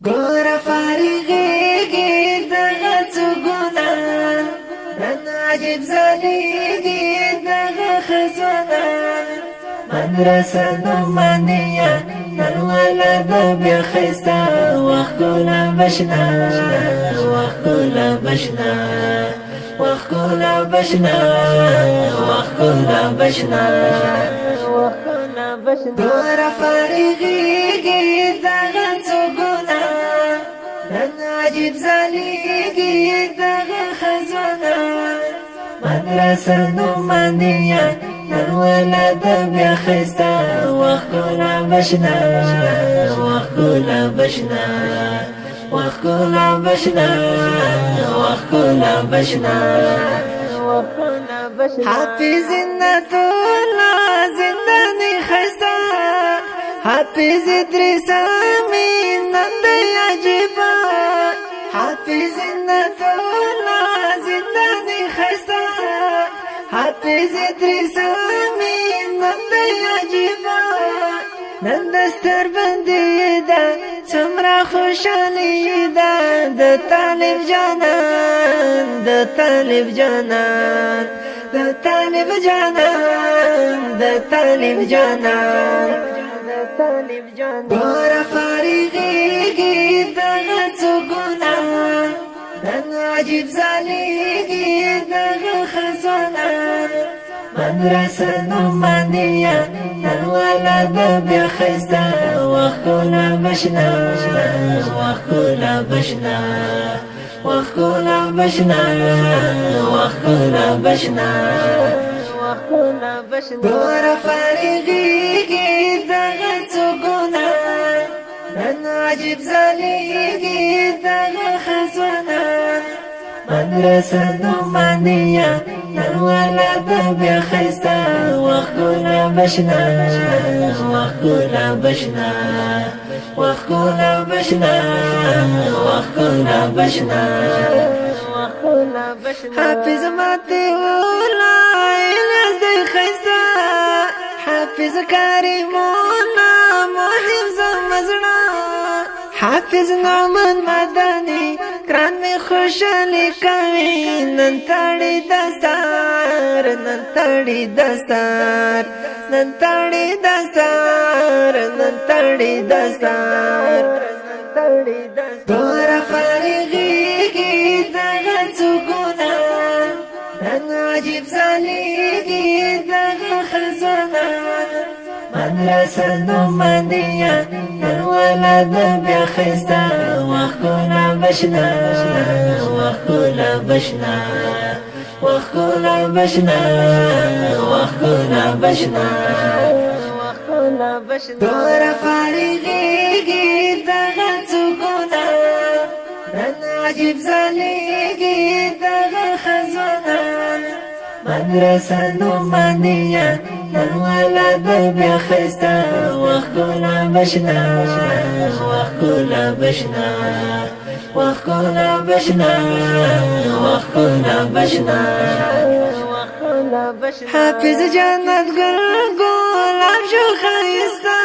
ګور فارغېږي دغه څو ګلان نن عجیب ځلېږي دغه خزانان مدرسه نعمانیه نن ولده بیا ښایسته وخت ګله بشنا وخت ګله بشنا وخت ګله بشنا وخت ګله بشنا ګور فارغېږي دغه څو ګلان نن عجیب ځلېږي دغه خزانان مدرسه نعمانیه نن ولده بیا ښایسته وخت ګله بشنا وخت ګله بشنا وخت ګله بشنا وخت ګله بشنا حافظ نتولا زندانی خستا حافظ ادریس امین نند عجیبا حافظ نتولا زندانی خستا حافظ ادریس امین نند عجیبا نند ستر بندی دا څومره خوشالي دا د طالب جانان د طالب جانان د طالب جانان د طالب جانان ګور فارغېږي دغه څو ګلان نن عجیب ځلېږي دغه خزانان مدرسه نعمانیه نن ولده بیا ښایسته وخت ګله بشنا وخت ګله بشنا وخت ګله بشنا وخت ګله بشنا ګور فارغېږي دغه څو ګلان نن عجیب ځلېږي دغه خزانان مدرسه نعمانیه نن ولده بیا ښایسته وخت ګله بشنا وخت ګله بشنا وخت ګله بشنا وخت ګله بشنا حافظ ماته ولا الیاس دی ښایسته حافظ کریمونه مهم زمزړه حافظ نعمان مدني ګران می خوشالي کوي نن تړي دستار نن تړي دستار نن تړي دستار نن تړي دستار ګور فارغېږي دغه څو ګلان نن عجیب ځلېږي دغه خزانان مدرسه نعمانیه نن ولده بیا ښایسته وخت ګله بشنا وخت ګله بشنا وخت ګله بشنا وخت ګله بشنا ګور فارغېږي دغه څو ګلان نن عجیب ځلېږي دغه خزانان مدرسه نعمانیه نن ولده بیا ښایسته وخت ګله بشنا وخت ګله بشنا وخت ګله بشنا وخت ګله بشنا حافظ جنت ګل ګلاب شو ښایسته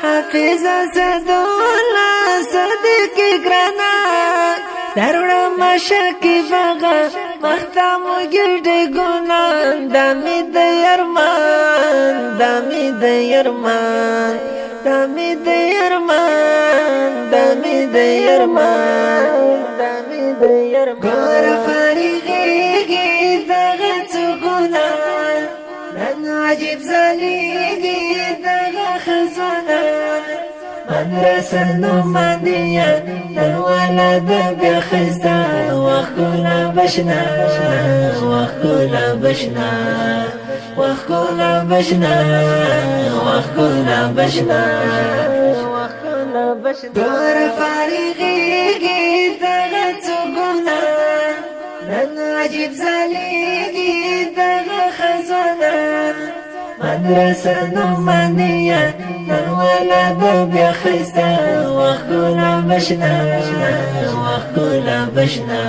حافظ اسدالله صدیق ګرانا دروړم شکیبغه مختم ګډه ګلان دمې د یرمان دمې د یرمان دمې د یرمان دمې د یرمان دمې د یرمان ګور فارغېږي دغه څو ګلان نن عجیب ځلېږي دغه خزانان مدرسه نعمانیه نن ولده بیا ښایسته وخت ګله بشنا وخت ګله بشنا وخت ګله بشنا وخت ګله بشنا ګور فارغېږي دغه څو ګلان نن عجیب ځلېږي دغه خزانان مدرسه نعمانیه نن ولده بیا ښایسته وخت ګله بشنا وخت ګله بشنا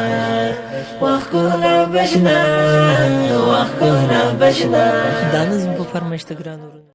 وخت ګله بشنا وخت ګله بشنا دا نظم په فرمایشته ګرانو